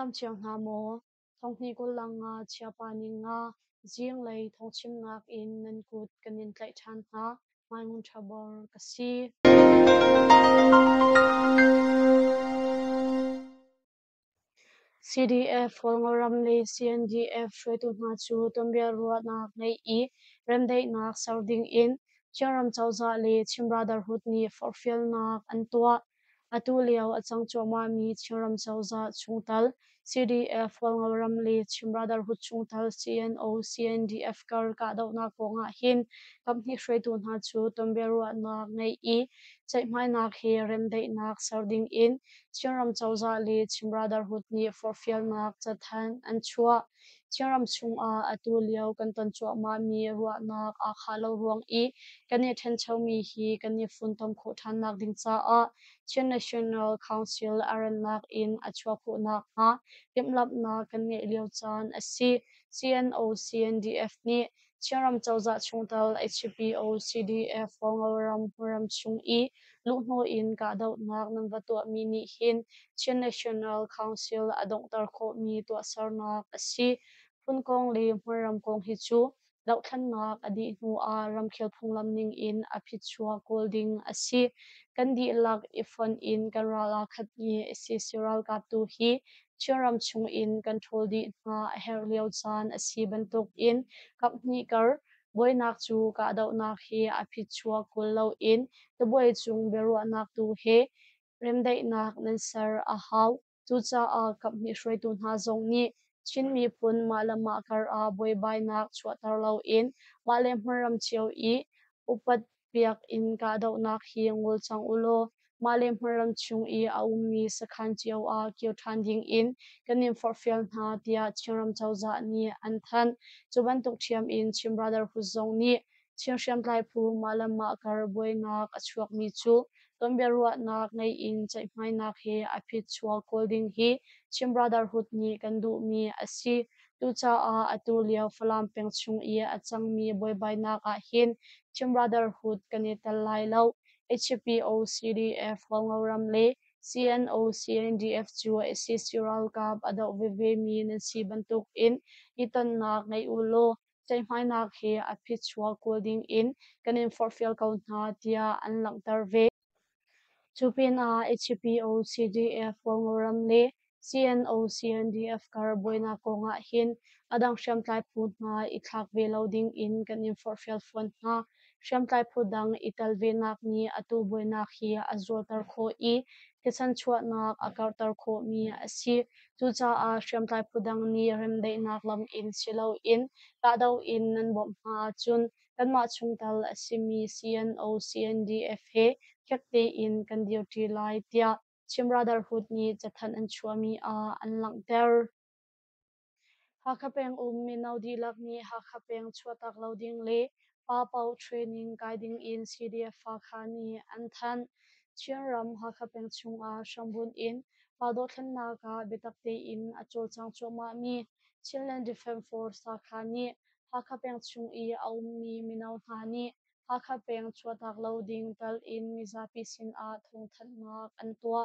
dam chiang na mo thong ni ko lang nga chia pa ni nga jing lei thong chim nak in nan kut kanin tlai than na mai ngun thabor kasi CDF holngoram le CNDF shwetu na chu tombia ruat nak nei I remdei nak sarding in chiaram chawza le chim brotherhood ni forfiel nak antua atu liao achang choma mi chiaram chawza chungtal CDF holngoram le chim brotherhood chungtal CNO CNDF kar ka dau na ko nga hin company shwetu na chu tombia ruat nak nei I chai mai nak he remdei nak sarding in chiaram chawza le chim brotherhood ni forfiel nak chathan an chua chiaram chung a atu liao kan ton chua ma mi ruwa nak a khalo ruang I kani then chau mi hi kani fun tom kho than nak ding cha a Chian National Council aran nak in achua kho nak ha timlap na kan nge liao chan asi CNO CNDF ni chiaram chawza chungtal HPO CDF fongoram huram chung I luhno in ka dau nak nan vatua mi ni hin Chian National Council adong tar kho mi to sarnak asi phun le huram kong hi chu dau than nak adi nu a ram khel phunglam ning in aphichua holding asi kandi lak ifon in kanrala khatni asi siral ka tu hi chiaram chung in control di na her liao chan asi bantuk in company kar boy nak chu ka dau nak hi aphichua kullo in the boy chung beru nak tu he remdai nak nan sar a haw chu cha a company shroi tu na zong ni chin mi pun malama kar a boy bai nak chwa tar lo in malem hmaram chiao I upat piak in ka dau nak hi ngul chang ulo malem hmaram chung I a ummi sakhan chiao a kyo than ding in kanin forfiel na tia chiram chawza ni an than chuban tuk thiam in chim brother hu zong ni chiang sham tlai phu malama kar boy nak achuak mi chu tombia ruat nak nei in chai mai nak he aphit chua holding hi chim brotherhood ni kandu mi asi tu cha a atu liao falam peng chung I achang mi boy bai nak a hin chim brotherhood kanital lai lo HPO CDF holngoram le CNO CNDF chu SCRAL kap ado veve mi nan si bantuk in itan nak nei ulo chai mai nak he aphit chua holding in kanin forfiel kaun na tia an lang tar ve Chupin a HPO CDF Wongoram le CNO CNDF Karaboyna ko nga hin adang siyam tlai pu na itlak ve loading in kanin forfiel fon na siyam tlai pu dang ital ve nak ni atu boy nak hi azol tar kho I kisan chua nak akar tar kho mi asi tu cha a siyam tlai pu dang ni remdei nak lam in silo in ka daw in nan bom ha chun kan ma chung tal asimi CNO CNDF he khekte in kan duty lai tia chim brotherhood ni chathan an chuami a an lang ter hakapeng mi naudi lak ni hakapeng chuatak loading le pa pau training guiding in CDF khani an than chiaram hakapeng chung a shambun in pado thlan na ka betakte in achol chang choma mi Chilean Defense Force khani hakapeng chung I aum mi minau hani hakapeng chuatak loading tal in mizapi sin a thong than nak an tua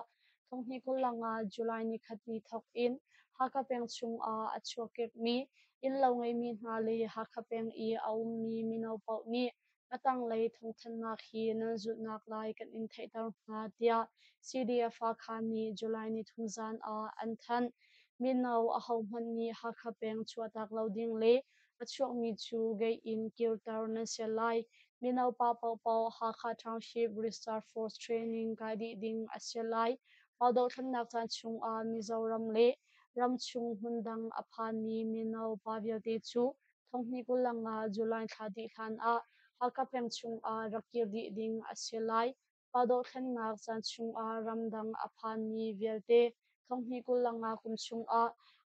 thong ni ko langa July ni khatni thok in hakapeng chung a achokek mi in lo ngai mi hna le hakapeng I aum mi minau pau mi atang lei thong than nak hi nan zut nak lai kan in thei tar hna tia CDF khani July ni thungzan a an than minau a hau man ni hakapeng chuatak loading le achok mi chu gay in kirtar na selai minau pa pau pau hakha township reserve force training kadi ding aselai pado thlan nak chan chung a Mizoram le ramchung hundang aphani minau paviate chu thongni kulanga July thadi khan a hakapeng chung a rakir di ding aselai pado thlan nak chan chung a ramdang aphani velte thongni kulanga kumchung a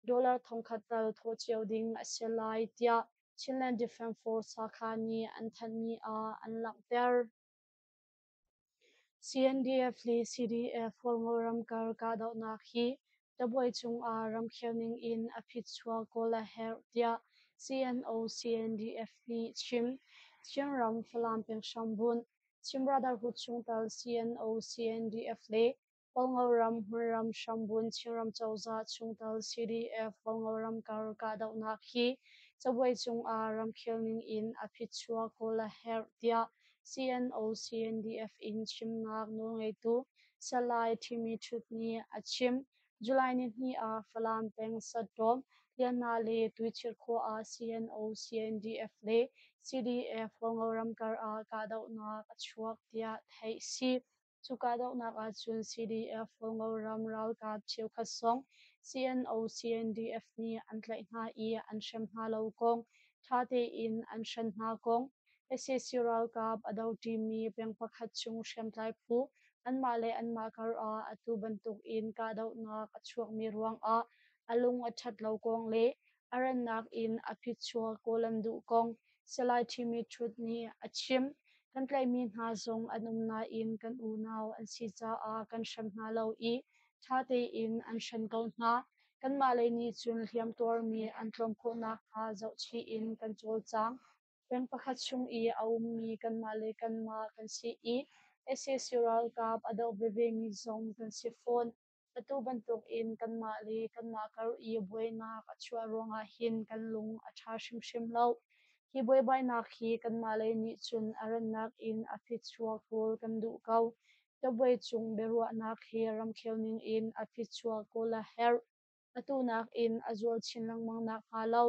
dollar thongkhatal thochiao ding aselai tia Chilean Defense Force khani an thanni a an lang ter CNDF le CDF holngoram kar ka dau nak hi taboi chung a ram khelning in aphit chua kola her tia CNO CNDF ni chim ram falam peng shambun chim brotherhood chung tal CNO CNDF le Folngauram Huram Shambun Chiram Chauza Chungtal CDF Folngauram Kar Kadaw Nakhi Chawai Chung Ram Khilning in Apichua Kola Hertia CNO CNDF in Chimnak Nongay Tu Salai Timi Chutni Achim July ni Falam Peng Sadom Liana Le Twitter Ko CNO CNDF Le CDF Folngauram Kar Kadaw Nak Achuak Tia Thai Si Chukadaw Nak Achun CDF Folngauram Ral Kap Chiu Khasong CNO CNDF ni Antlai Na Anshem Na Lo Kong Thate in Anshan Na Kong SSC Ral Kap Adaw Timi Peng Pakhat Chung Shem Tlai Pu Anmale Anmakar Atu Bantuk in Kadaw Nak Achuak Mirwang Alung Achat Lo Kong Le Aran Nak in Apichua Kolandu Kong Selai Timi Trutni Achim kan tlai mi hna zong anum na in kan u naw an si cha kan sham hna lo I tha te in an shan ko hna kan ma le ni chun hliam tor mi an tlom kho na kha zo chi in kan chol chang peng pakhat chung I aum mi kan ma le kan ma kan si I SS Ural Kap adaw bebe mi zong kan si phone atu bantuk in kan ma le kan ma kar I buai na ka chua ronga hin kan lung a tha shim shim lo hi boi bai nak hi kan malai ni chun aran nak in aphit chua kol kan du kau ta boi chung berua nak hi ram khel ning in aphit chua kola her atu nak in azol chinlang mang nak halo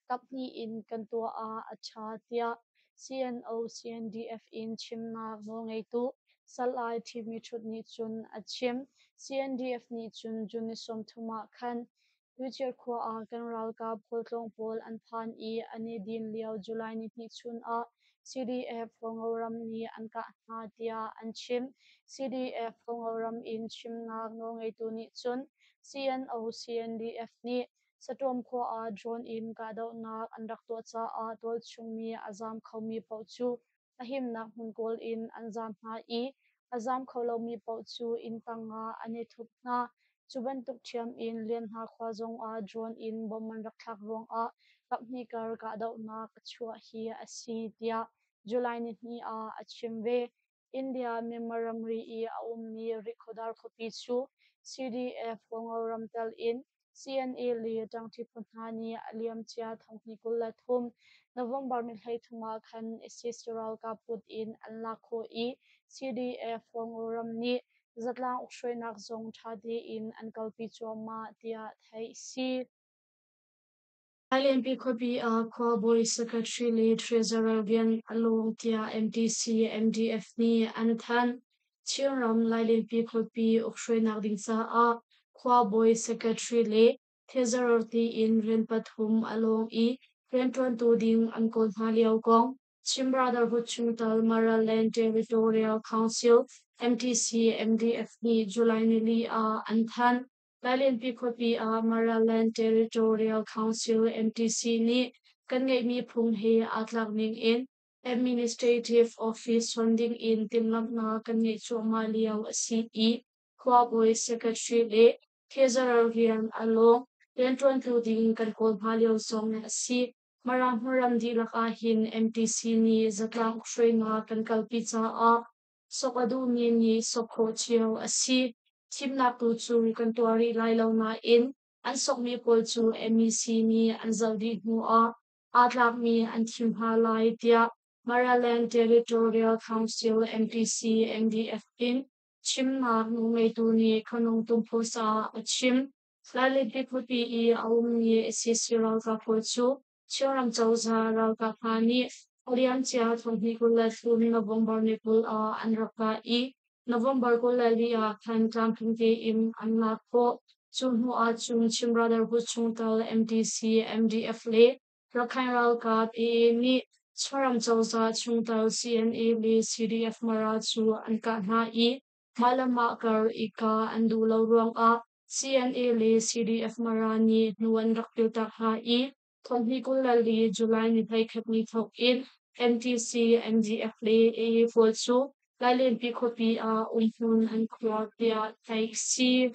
kapni in kan tua acha tia CNO CNDF in chimna no ngai tu salai thimi thut ni chun achim CNDF ni chun junisom thuma khan future khwa kan ral ka pholtlong pol an phan I ani din liao July ni chun CDF fongoram ni an ka na tia an chim CDF fongoram in chimna no ngai tu ni chun CNO CNDF ni satom kho drone in ka do na andak to cha tol chungmi azam khomi po chu ahim na hun kol in anjam na I azam kholo mi po chu in tanga ane thup na chuban tuk thiam in len ha khwa zong drone in bomman rak thak rong kapni kar ka do na kachua hi asi tia July ni achim ve India memoram ri I aum ni rikhodar khopi chu CDF fongoram tal in CNA li tangthi punhani aliam chia thongni kulla thum November mi hlei thuma khan SSRAL ka put in anla kho I CDF fongoram ni zatlang ukshoi nak zong thadi in ankalpi choma tia thai si ILMP copy core board secretary lead treasurer Vian along tia MTC MDF ni anathan chiram ILMP copy ukshoi nak ding sa core board secretary lead treasurer ti in ren pathum along I ren tron tu ding ankol haliaw kong Chim Brotherhood Chungtal Maraland Territorial Council MTC MDF ni July ni anthan Lalian Picopi Maraland Territorial Council MTC ni kan ngay mi phung he atlak ning in Administrative Office funding in timlam na kan ngay choma liaw CE Kwaboi Secretary le Kezarar Rian along Rentron Clothing kan kol haliaw song si maram di lakahin MTC ni zatlang shrey na kan kalpitsa sokadu ni sokho chiaw asi Tim na tu chu kan tuari lai lo na in an sok mi pol chu MEC ni an zaldi hu atlak mi an thim ha lai tia Maraland Territorial Council MPC MDF in chim na nu ngai tu ni khanong tum pho sa achim lali pi phupi I aum ni SSC ral ka pho chu choram chauza ral ka phani Orian chia thongni kula thum November ni kul an raka I November ko lali khan tlam phingte im anna ko chung hu chung Chim Brotherhood Chungtal MTC MDF le Rakhine Ral ka PA ni Chwaram Chauza Chungtal CNA le CDF Mara chu an ka na I malama kar ika andu lo ruang CNA le CDF Mara ni nuan rakpil tak ha I thongni ko lali July ni thai khat ni thok in MTC MDF le AA Full chu Lalian Picopi Unhun and Croatia Taxi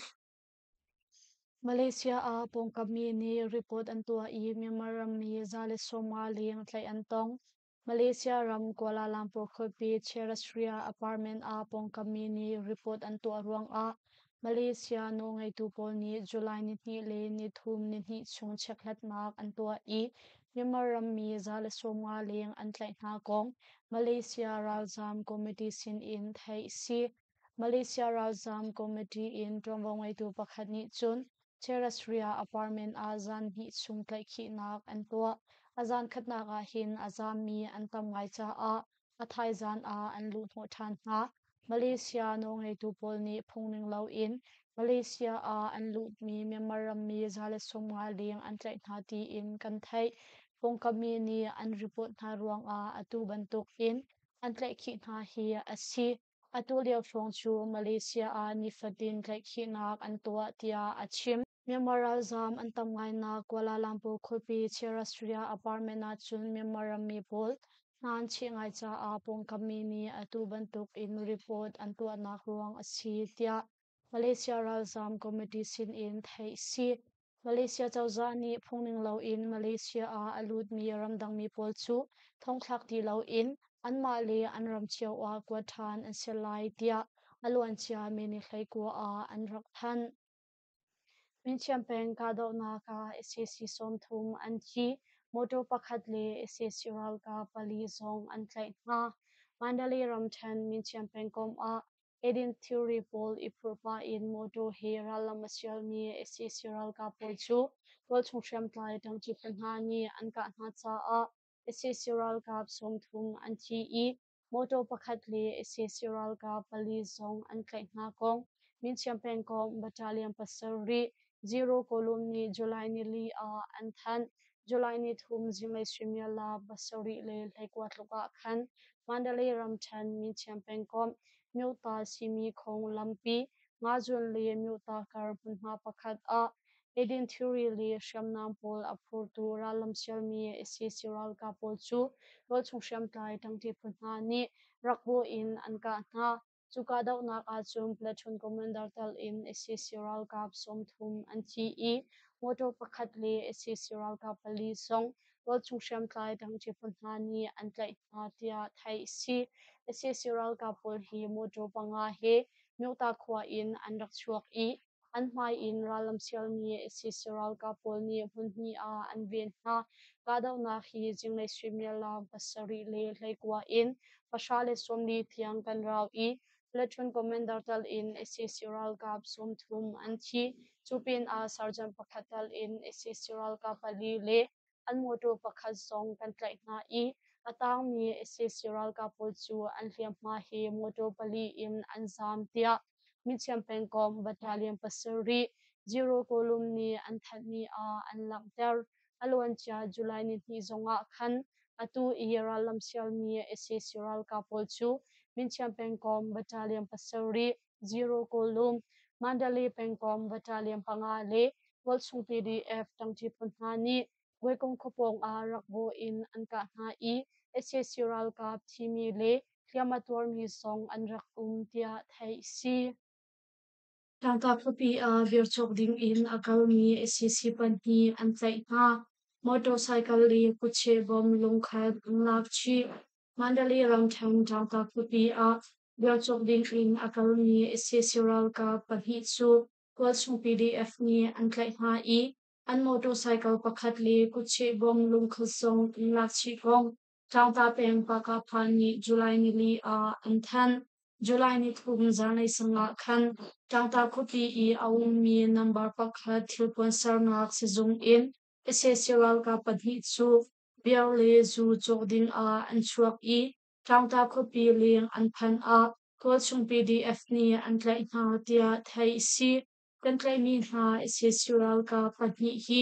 Malaysia pongkami ni report an tua I memoram mi zale Somali ang tlai antong Malaysia ram Kuala Lumpur khopi Cherastria apartment pongkami ni report an tua ruang Malaysia no ngai tu pol ni July ni ni le ni thum ni ni chung cheklat nak an tua I Myanmar mi zale somwa leng an tlai na kong Malaysia Ralzam Committee sin in thai si Malaysia Ralzam Committee in tromwang ngai tu pakhat ni chun Terrasria apartment azan ni chung tlai khi nak an tua azan khatna ga hin azam mi an tam ngai cha a athai zan a an lu tho than na Malaysia no ngai tu pol ni phungning lo in Malaysia a an lut mi Myanmar mi zale somwa leng an tlai na ti in kan thai pong kami ni an report na ruang a atu bantuk in an tlai khi na hi asi atu leo phong chu Malaysia a ni fatin tlai khi nak an tua tia achim Myanmar Azam an tam ngai na Kuala Lumpur khopi Terrasria apartment na chun Myanmar mi pol nan chi ngai cha a pong kami ni atu bantuk in report an tua nak ruang asi tia Malaysia Ralzam Committee sin in thai si Malaysia chawza ni phungning lo in Malaysia a alut mi ramdang mi pol chu thongthlak ti lo in an ma le an ram chiao a kwa than an selai tia aluan chia me ni hlai ko a an rak than min champeng ka do na ka SSC som thum an chi moto pakhat le SSC ral ka pali zong an tlai na Mandalay Ramthan min champeng kom a Edin Theory Pol Ipurpa in moto he ralamasyal mi SSC ral ka pol chu pol chung sham tlai tang chi panha ni an ka na cha a SSC ral ka som thum an chi I moto pakhat le SSC ral ka pali zong an tlai na kong min champeng kom battalion pasari zero column ni July ni li a an than July ni thum jimai swimya la basari le laikwa tluka khan Mandalay Ramthan min champeng kom myuta simi khong lampi nga jun le myuta kar punha pakhat a Edin Theory le shamnam pol aphur tu ralam sialmi SSC ral ka pol chu rol chung sham tlai tangti punha ni rakbo in an ka na chuka daw nak a chum platoon commander tal in SSC ral kap som thum an chi I motor pakhat le SSC ral kap pali song rol chung sham tlai tang chi punha ni an tlai na tia thai si SSC ral kap pol hi motor panga he myota khwa in an rak chuak I an mai in ralam sial mi SSC ral kap pol ni hun ni a an ven na ka daw na hi jinglai swimya la basari le hlaikwa in pasale somni thiang kan raw I platoon commander tal in SSC ral kap som thum an chi chupin a sergeant pakhatal in SSC ral kap ali le an motor pakhat song kan tlai na I atang mi SSC ral kap pol chu an hliam ma he motor pali in an zam tia mi champeng kom battalion pasari zero column ni an that ni a an lakter alwan cha July ni hi zonga khan atu ira lamsial mi SSC ral kap pol chu min champeng kom battalion pasari zero column Mandalay pengkom battalion pangale walsung PDF tangchi punha ni goikong khopong a rakbo in an ka na I SSC ral kap thimi le kliamator mi song an rak tia thai si tangka khopi a virchok ding in akalmi SSC panhi an tlai na motorcycle li kuche bom lungkhat nak chi Mandalay Ramthang tangka khopi a virchok ding in akalmi SSC ral ka panhi chu walsung PDF ni an tlai na I an motorcycle pakhat li kuche bom lungkhat song nak chi kong tangka peng paka phani July ni li a an than July ni thum zanai sanga khan tangta khopi I awung mi number pakhat thilpon sarnak sezung in SSC ral ka panhi chu biar le zu chokding a an chuak I tangta khopi leng an phan a kolchung PDF ni an tlai na tia thai si kan tlai mi na SSC ral ka panhi hi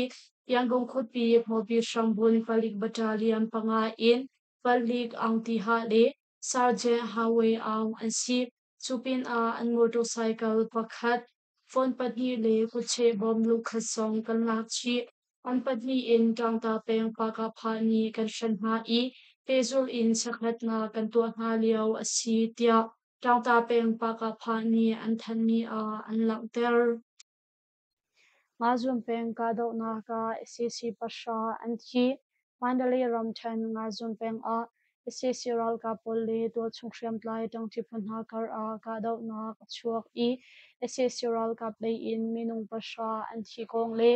Yangon khopi mobi shambun palik battalion panga in palik angti ha le Sergeant Hawe ang an si chupin a an motorcycle pakhat phone patni le kuche bom lukhat song kan lak chi an patni in tangta peng paka phani kan shan ha I pezul in sakhat na kan tua na liao asi tia tangta peng paka phani an than mi a an lakter nga zum peng ka do na ka SSC pasha an chi Mandalay Ramthan nga zum peng a SSRL ka polle to chungsham tlai tang chi phunha kar a ka dau na chuak I SSRL ka play in minung pasha an thi kong le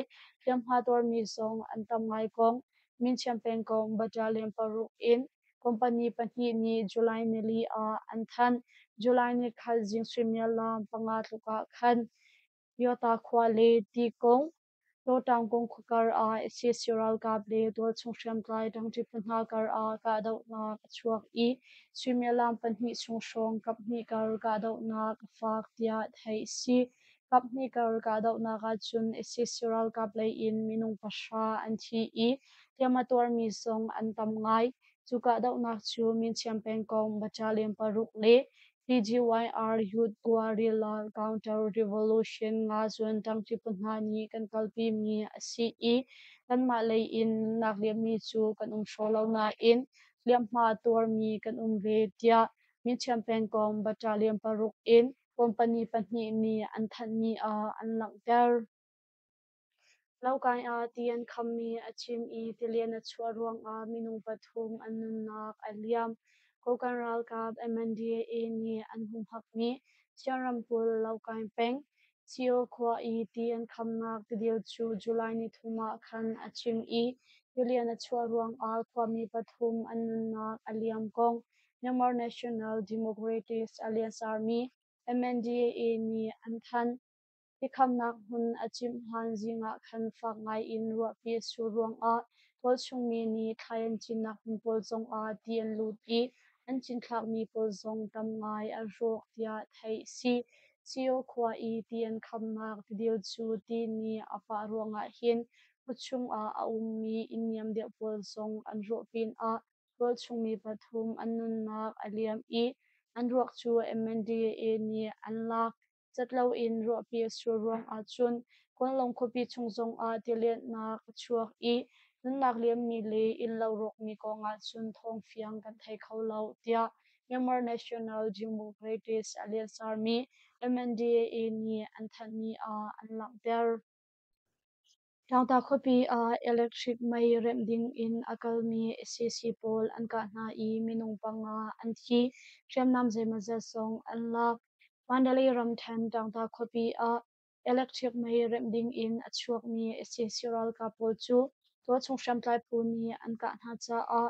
tiam ha tor mi song an tam ngai kong min champagne kong battalion paru in company pani ni July ni li a an than July ni khal jing swimya lam panga tluka khan yota khwa le ti kong to tang kong khukar a SSRL ka ple to chungsham tlai tang chi phunha kar a ka dau na chuak I swimya lam pani chung shong kap ni kar ka dau na ka fak tia thai si kap ni kar ka dau na ka chun SSRL ka play in minung pasha an thi I tiamator mi song an tam ngai chu ka dau na chu min champagne kong battalion paruk le PGYR Youth Guerrilla Counter Revolution nga chuan tangchi punha ni kan kalpi mi asi I kan ma lei in nakliam mi chu kan sholo na in liam ma tor mi kan ve tia min champagne kong battalion paruk in company pani ni an than ni a an lang ter laukai a tian khammi achim I tilian a chuarwang a minung pathum anun nak aliam kokan ral kap MNDAA ni an hum hak mi siarampul laukai peng sio khwa I tian khamnak tidil chu July ni thuma khan achim I tilian a chuarwang a khwa mi pathum anun nak aliam kong Myanmar National Democratic Alliance Army MNDAA ni an than tikhamnak hun achim han zinga khan fak ngai in ruwa pi su ruang a tol chung mi ni thayan chin nak hun pol zong a tian lut I an chin thlak mi pol zong tam ngai a rok tia thai si sio khwa I tian khamnak tidil chu ti ni apa ruanga hin puchung a mi inyam de pol zong an ro pin a tol chung mi pathum an nun nak aliam I an ruak chu MNDAA ni an lak chatlo in ro pi su ruang a chun kon long khopi chung zong a tilet na chuak I nun nak liam mi le in lo rok mi ko nga chun thong fiang kan thai kho lo tia Myanmar National Democratic Alliance Army MNDAA ni an than ni a an lang ter Tangta khopi a electric mai rem ding in akalmi SCC pol an ka na I minung panga an thi rem nam je maza song an lak Mandalay ram than tangta khopi a electric mai rem ding in achuak mi SCC ral ka pol chu to chung sham tlai pu ni an ka na cha a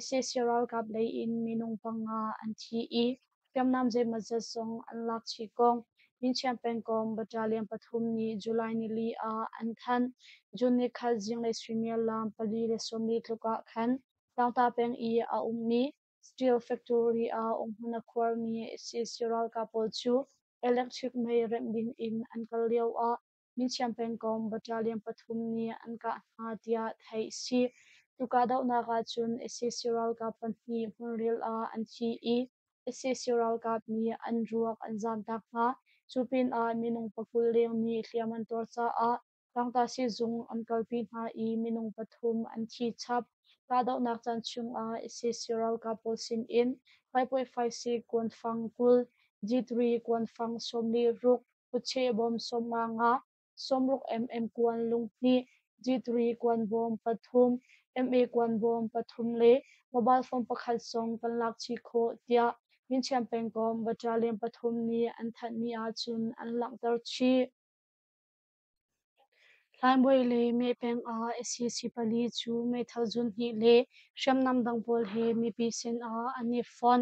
SCC ral ka play in minung panga an thi I rem nam je maza song an lak chi kong min champagne kong battalion pathum ni July ni li a an than Jun ni khal jing le swimia lam pali le somli tluka khan tangta peng I a ummi steel factory a huna khwar mi SSRL ka pol chu electric mai rem ding in an kal leo a min champagne kong battalion pathum ni an ka ha tia thai si tuka dau na ka chun SSRL ka panni hunril a an chi I SSRL ka mi an ruak an zam tak ha chupin a minung pakul leng mi hliaman tor cha a tangta si zung an kalpi na I minung pathum an thi chap ka dau nak chan chung a SSRL ka pol sin in 5.56 kwan fang kul G3 kwan fang somli ruk puche bom somma nga somruk kwan lungni G3 kwan bom pathum MA kwan bom pathum le mobile phone pakhat song kan lak chi kho tia min champagne kom battalion pathum ni an that ni a chun an lang tar chi Thainboi le me peng a SCC pali chu me thaljun hi le sham nam dang pol he mi pi sin a ani fon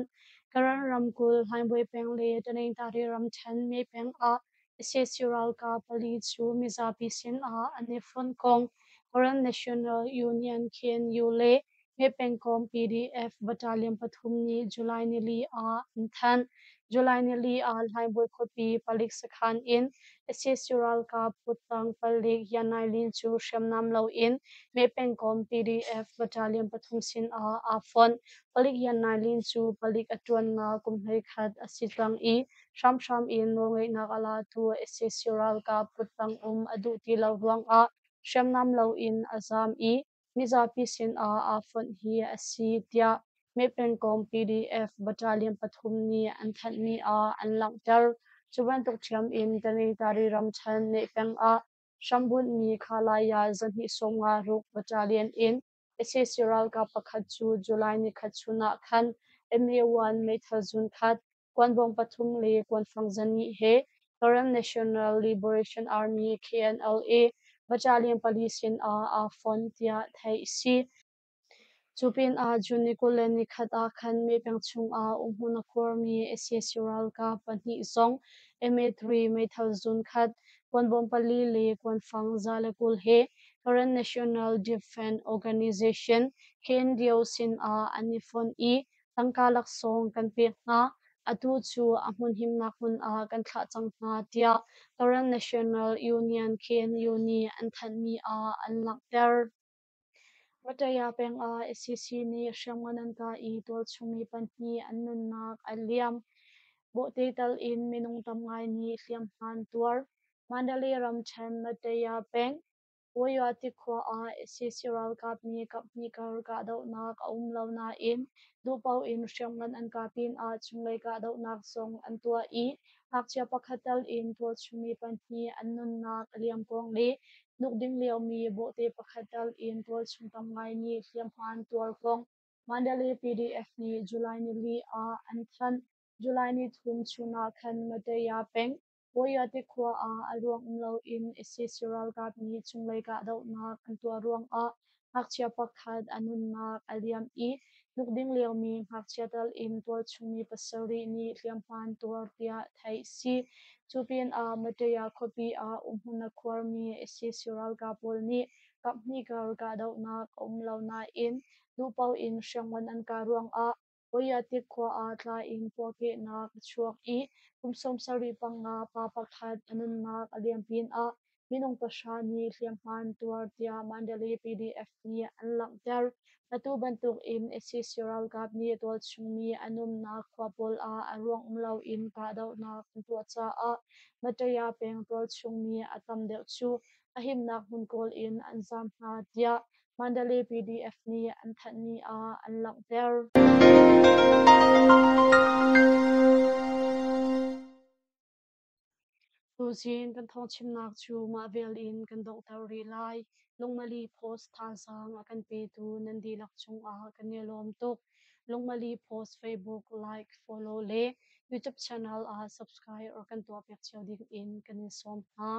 karan ram kul thainboi peng le taning tari ram chan me peng a SCC ral ka pali chu mi za pi sin a ani fon kong Korean National Union khen yu le me peng kong PDF battalion pathum ni July ni li a than July ni li a thainboi khopi palik sakhan in SSRL ka putang palik yanai lin chu shamnam lo in me pengkom PDF battalion pathum sin a fon palik yanai lin chu palik atuan na kumhlei khat asitang I sham sham in no ngai na ala tu SSRL ka putang adu ti lo ruang a shamnam lo in azam I miza pi sin a fon hi asitia me pengkom PDF battalion pathum ni an that ni a an lang tar chuban tok thiam in tani tari ram chan ne peng a shambun mi khala ya zan hi songa ruk battalion in SSRL ka pakhat chu July ni khat chuna khan MA1 Meithal Jun khat Kwanbong Pathum le Kwanfangjani he Karen National Liberation Army KNLA Battalion Police a Fontia thai si chupin a Junicolen ni khat a khan me pengchung a umhuna khor mi SSRL ka pani zong MA3 Meithal Jun khat Kwanbong Pali le Kwanfang Zalakul he Karen National Defense Organization KNDO sin a anifon i tangkalak song kan pe na atu chu amun himna hun a kan thla chang na tia Karen National Union KNU ni an than mi a an lak ter Mataya peng a SCC ni siyangmanan ka i tol chungi panhi annun nak aliam bo tetal in minung tam ngai ni hliam han tuar Mandalay ram chan Mataya peng Woyo ati kwa a SCC-ral kap ni kar ka daw nak umlaw na in dupaw in siyangman an kapin a chunglay ka daw nak song an tua i hakcha pakhatal in tuol chungi panhi annun nak aliam kong li nukding liaw mi bo te pakhatal in tuol chung tam ngai ni hliam han tuar kong Mandalay PDF ni July ni li a an than July ni thum chuna khan Mataya peng Woyo ati kwa a aruang umlaw in SCC-ral kap ni chunglay ka daw nak an tua ruang a hakcha pakhat anun nak aliam i nukding liaw mi hakcha tal in tuol chungi pasari ni hliam han tuar tia thai si chupin a Mataya kopi a umhuna khwar mi SCC-ral kapol ni kapni kar ka daw nak umlaw na in dupaw in siyangwan an ka ruang a Woyo ati kwa a tla in poke nak chuak i kumsom sari panga pa pakhat anun nak aliam pin a minung pasha ni hliam han tuar tia Mandalay PDF ni an lang ter natu bantuk in SCC-ral kap ni tol chungmi anum nak khwapol a aruang umlaw in ka daw nak tua cha a Mataya peng tol chungmi atam deuh chu ahim nak hun kol in an zam na tia Mandalay PDF ni an that ni a an lang ter Tuzin kan thong chim nak chu ma vel in kan dong tar ri lai lungmali post tha sang akan pe tu nandi lak chung a kan ne lom tuk lungmali post Facebook like follow le YouTube channel a subscribe or kan to pek chau ding in kan som ha